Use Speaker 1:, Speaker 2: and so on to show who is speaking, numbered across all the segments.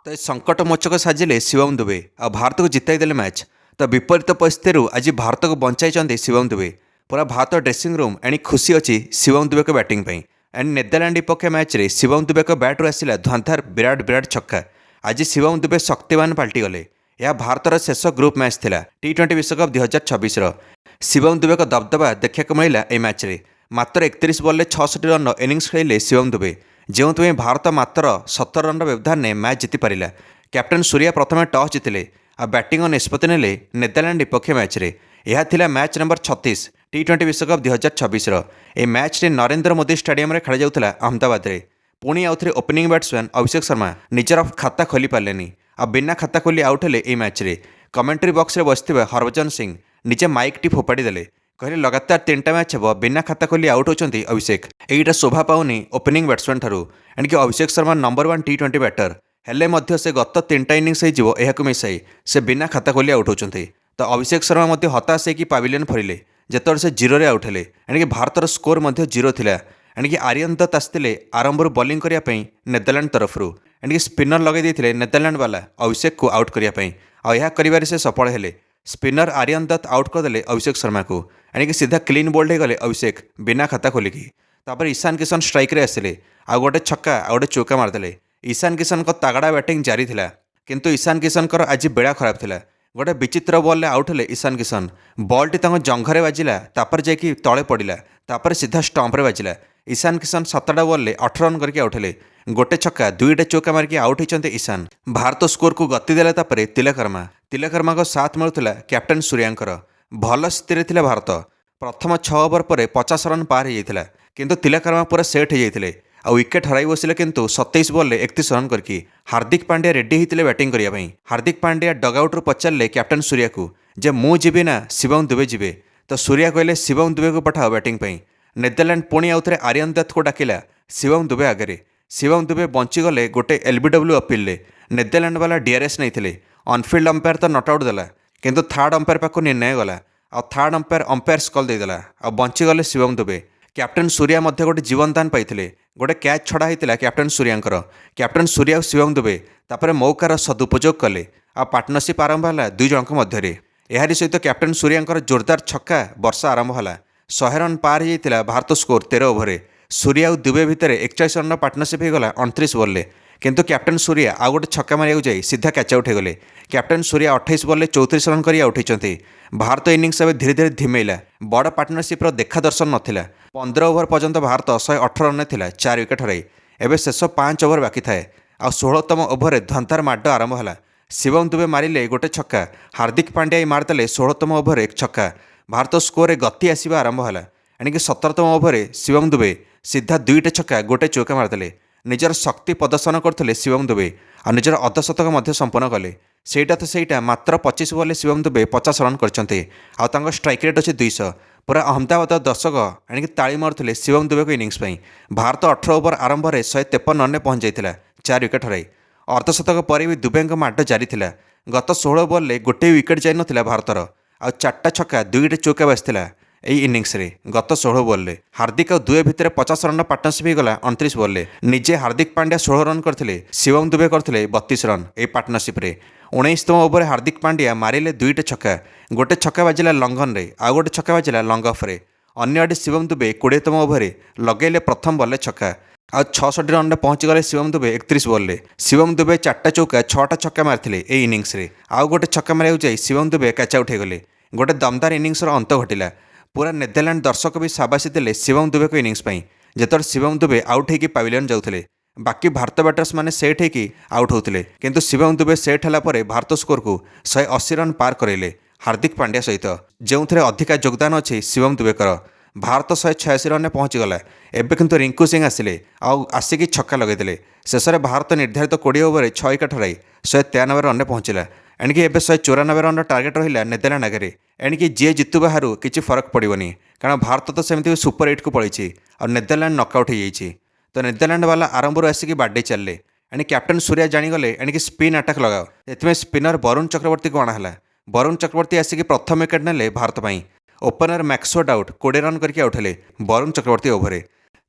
Speaker 1: तो ए संकटमोचक साजिले शिवम दुबे आ भारत को जिताई देले मैच। तो विपरीत परिस्थिति आज भारत को बंचाई शिवम दुबे। पूरा भारत ड्रेसिंग रूम एणी खुशी अच्छी शिवम दुबे को बैटिंग पे। एंड नेदरलैंड विपक्ष मैच रे शिवम दुबे को बैट्रु आसला धुआंधार विराट विराट छक्का। आज शिवम दुबे शक्तिमान पलटिगले। यह भारतर शेष ग्रुप मैच थिला T20 विश्वकप 2026 शिवम दुबे को दबदबा देखा मिला ए मैच रे। मात्र 31 बॉल 66 रन इनिंग्स खेले शिवम दुबे, जो भारत मात्र 17 रन व्यवधान ने मैच जीति पारिला। कैप्टेन सूर्या प्रथम टॉस जीतिले आ बैटिंग निष्पत्ति नेले नेदरलैंड विपक्ष मैच रे। यह थिला मैच नंबर 36 T20 विश्वकप 2026 ए मैच रे नरेंद्र मोदी स्टेडियम रे खेला जाउथला अहमदाबाद रे। पुणी आउ थे ओपनिंग बैट्समैन अभिषेक शर्मा निजर खाता खोली पार्लेनी आ बिना खाता खोली आउट हेले ए मैच रे। कमेंट्री बॉक्स रे बसथिबा हरभजन सिंह निजे माइक टी फोपाड़ी देले, कहले लगातार 3टा मैच हे बिना खाता खोली आउट होचंती अभिषेक। एटा शोभा पाउनी ओपनिंग बैट्समैन ठारू। एणिक Abhishek Sharma number 1 T20 batter हेले मध्य से गत 3टा इनिंग्स हो यह मिसाई से बिना खाता खोली आउट होचंती। तो अभिषेक शर्मा मध्य हताश होकर पाविलियन फरिले जेतरे से 0 रे आउट हेले। एणिक भारतर स्कोर मध्य 0 थिला। एणिक आर्यन दत्त आसते आरंभ बॉलिंग करने नेदरलैंड तरफ। एणिक स्पिनर लगे देते नेदरलैंड वाला अभिषेक को आउट करने और से सफल हेले। स्पिनर आर्यन दत्त आउट करदे अभिषेक शर्मा को। एणिक सीधा क्लीन बोल्ड हो गले अभिषेक बिना खाता खोलिकी। तापर ईशान किशन स्ट्राइक रे आसिले आ गोटे छक्का आ गोटे चौका मारदेले। ईशान किशन को तागड़ा बैटिंग जारी थिला, किंतु ईशान किशन आज बेड़ा खराब थिला। गोटे विचित्र बॉल आउट हेले ईशान किशन। बॉल टी जंघरे बाजिला, तापर जाकि तले पड़ा, तापर सीधा स्टंप रे बाजिला। ईशान किशन 7टा बॉल 18 रन करके आउट हेले। गोटे छक्का 2टा चौका मारिकी आउट होते ईशान। भारत स्कोर को गति देला। तापर तिलकर्मा को साथ मिलूला कैप्टेन सूर्यांकर। भल स्थिति थिला भारत। प्रथम 6 ओवर पर 50 रन पार हो जाता, किंतु तिलकर्मा पूरा सेट हो जाते आ विकेट हराई बसिले। किंतु 27 बॉल 31 रन करके हार्दिक पांड्या रेडी होते बैटिंग करने। हार्दिक पांड्या डगआउट्रु पचारे कैप्टेन सूर्या को जे मु जीवी ना शिवम दुबे जीवे। तो सूर्या कहले शिवम दुबे को पठाओ बैटिंग पे। नेदरलैंड पुणी आउ थे आर्यन दत्त को डाकिला शिवम दुबे आगे। शिवम दुबे बंचीगले गोटे LBW अपील। नेदरलैंड वाला DRS नहीं। ऑनफिल्ड अंपायर तो नट आउट देला, किंतु थर्ड अंपायर पाक निर्णय गला आ थर्ड अंपायर कल देदेला आ बंचीगले शिवम दुबे। कैप्टेन सूर्या मध्य गोटे जीवनदान पाइथिले। गोटे कैच छड़ा होता कैप्टेन सूर्यांकर। कैप्टेन सूर्या और शिवम दुबे तापर मौकार सदुपयोग कले आ पार्टनरशिप आरंभ है 2 जनक मध्य। एहारी सहित कैप्टेन सूर्यांकर जोरदार छक्का वर्षा आरंभ है। 100 रन पार होता भारत स्कोर 13 ओवर। सूर्या और दुबे भितर 41 रन पार्टनरशिप होगला 29 बॉल। किंतु कैप्टेन सूर्या आ गोटे छक्का मारिया जाए सीधा कैच आउट होगले। कैप्टेन सूर्या 28 बॉल 34 रन कर आउट होती। भारत इनिंग्स धीरे धीरे धीमेला। बड़ पार्टनरशिप देखा दर्शन नाला। 15 ओवर पर्यंत भारत 108 रन था 4 विकेट हराई। एवं शेष 5 ओवर बाकी थाए आ 16तम ओवर धंतार माड आरंभ है। शिवम दुबे मारिले गोटे छक्का, हार्दिक पांड्या मारदेले 16तम ओवर 1 छक्का। भारत स्कोर गति आसवा आरंभ है। एणिक 17तम ओवर शिवम दुबे सीधा 2टा छक्का गोटे चौका मारदेले। निजर शक्ति प्रदर्शन करते शिवम दुबे और निजर अर्धशतक संपन्न कले। सेटा मात्र 25 बॉल शिवम दुबे 50 रन कर स्ट्राइक रेट अच्छे 200। पूरा अहमदाबाद दर्शक एणिक ताली मारुले शिवम दुबे को इनिंग्स पर। भारत 18 ओवर आरंभ में 153 रन पहुंच जाता 4 विकेट हराई। अर्धशतक पर भी दुबे माड जारी था। गत 16 बॉल गोटे विकेट जाई ना भारतर आ 4टा छक्का 2टा चौका बाजिला यही इनिंग्स रे। गत 16 बॉल हार्दिक और दुबे भितर 50 रन पार्टनरशिप होगला 29 बॉल। निजे हार्दिक पांड्या 16 रन करते, शिवम दुबे करते 32 रन ए पार्टनरशिप रे। 19तम ओवर हार्दिक पांड्या मारिले 2टा छक्का, गोटे छक्का बाजिला लंघन रे आ गोटे छक्का बाजिला लंग अफ रे। अन्य आड़े शिवम दुबे 20तम ओवर लगेले प्रथम बॉल छक्का आ 66 रन पहुंचीगले शिवम दुबे 31 बॉल। शिवम दुबे 4टा चौका 6टा छक्का मारते ए इनिंग्स रे। आउ गोटे छक्का मारिया जाए शिवम दुबे कैच आउट होगले। गोटे दमदार इनिंग्स अंत घटिला। पूरा नेदरलैंड दर्शक भी शाबाशी देले शिवम दुबे को इनिंग्स पर। जिते शिवम दुबे आउट होकर पाविलियन जाते, बाकी भारत बैटर्स मैंने सेट होकर आउट होते, किंतु शिवम दुबे सेट होगापर भारत स्कोर को 180 रन पार करेले हार्दिक पांड्या सहित, जो अधिका योगदान अच्छे शिवम दुबेकर। भारत 186 रन पहुँचीगला। एवं किंतु रिंकू सिंह आसिले आसिकी छक्का लगेदे। शेष में भारत निर्धारित 20 ओवर 6 विकेट हराई 193 रन पहुँचला। एणिकी एवं 194 रन टार्गेट रहा नेदरलैंड आगे। एणिकी जी जितु बाहर किसी फरक पड़ोनी, कारण भारत तो सेमती सुपर 8 को पड़ी और नेदरलैंड नकआउट हो जाए। तो नेदरलैंड वाला आरंभ आसिक बाडे चलले। एणि कैप्टेन सूर्या जाणीगले एणिकी स्पिन अटैक लगाओ। एथमें स्पिनर वरुण चक्रवर्ती को अणाला। वरुण चक्रवर्ती आसिक प्रथम विकेट नेले भारत। ओपनर मैक्सवेड आउट 20 रन करके आउट हेले वरुण चक्रवर्ती ओभर।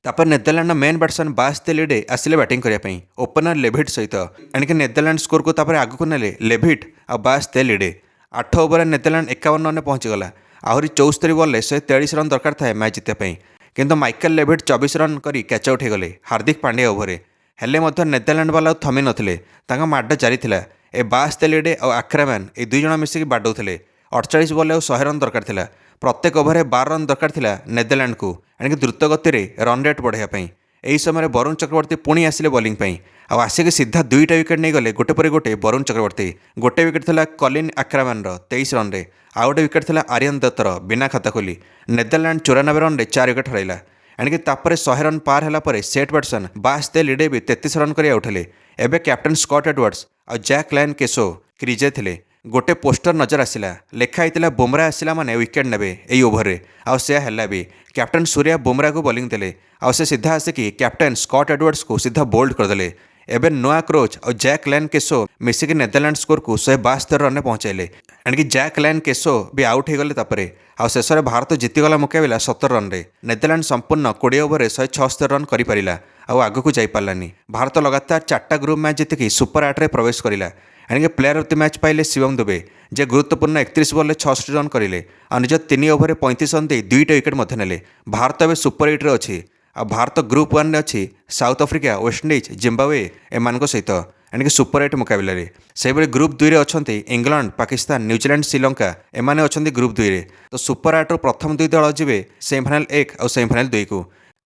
Speaker 1: तापर नेदरलैंड मेन बैट्समैन बास तेलिडे आसिले बैटिंग करने ओपनर लेभिट सहित एणिक नेदरलैंड स्कोर को आगक नेले लेभिट आ Bas de Leede 8 over Netherland 51 run पहुंचीगला। आहरी 74 बॉल 143 रन दरकार था मैच जितने किंतु माइकल लेभिट 24 रन कर कैच आउट होगले हार्दिक पांड्या ओभर हेले नेदरलैंड वाला थमी नथिले माड जारी थिला। ए बास तेलिडे और आक्रामैन ए दुई जण मिसिक बाडौले 48 बॉल 100 रन दरकार थिला। प्रत्येक ओभर 12 रन दरकार थिला नेदरलैंड को एणिक द्रुत गति रन रेट बढ़ाई यही समय वरुण चक्रवर्ती पुणी आसिले बॉलिंग आसिक सीधा 2टा विकेट नहीं गले गोटे पर गोटे। वरुण चक्रवर्ती गोटे विकेट था कलिन आक्रामैन 23 रन रे आउ गोटे विकेट था आर्यन दत्तर बिना खाता खोली। नेदरलैंड 94 रन 4 विकेट हरैला एणिक 100 रन पार है सेट बैट्समैन बास तेलिडे भी 33 रन कर आउटले। एबे कैप्टन स्कॉट एडवर्ड्स और जैक लायन केसो क्रिजे थिले। गोटे पोस्टर नजर आसला लिखाई बुमरा आसला माने विकेट नेबे एई ओभर रे आला भी कैप्टन सूर्या बुमरा को बॉलिंग देले से सीधा आसिकी कैप्टन स्कॉट एडवर्ड्स को सीधा बोल्ड करदेले। एबे नोआ क्रोच और जैक लायन केसो मिसिक नेदरलैंड स्कोर को 172 रन पहुंचाइले एणिक जैक लायन केसो भी आउट होगले शेष में भारत जीतीगला मुकाबिला 17 रन रे। नेदरलैंड संपूर्ण 20 ओवर 176 रन कर आगक जापारानी। भारत लगातार 4टा ग्रुप मैच जीतिकी सुपर 8 रे प्रवेश करिला। एणिक प्लेयर ऑफ द मैच पाइले शिवम दुबे जे गुरुत्वपूर्ण 31 बॉल 66 रन करें और निज 3 ओवर 35 रन दे 2टा विकेट नेले। भारत एवं सुपर 8 रे अच्छी भारत ग्रुप 1 रे अच्छी साउथ अफ्रिका वेस्टइंडीज जिम्बाब्वे एमान सहित एणिक सुपर 8 मुकाबिला से ग्रुप 2 रे अच्छी इंग्लैंड पाकिस्तान न्यूजीलैंड श्रीलंका एमाने अच्छी ग्रुप 2 रे। तो सुपर 8 प्रथम 2 दल जी सेमिफाइनाल 1 और सेमिफाइनाल 2 को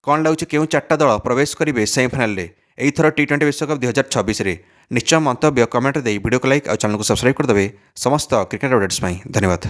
Speaker 1: कौन लगुच क्यों 4टा दल प्रवेश करेंगे सेमिफाइनाल एथर T20 विश्वकप 2026 रे। निश्चय मंतव्य कमेंट दे वीडियो को लाइक और चैनल को सब्सक्राइब करदे। समस्त क्रिकेट अपडेट्स धन्यवाद।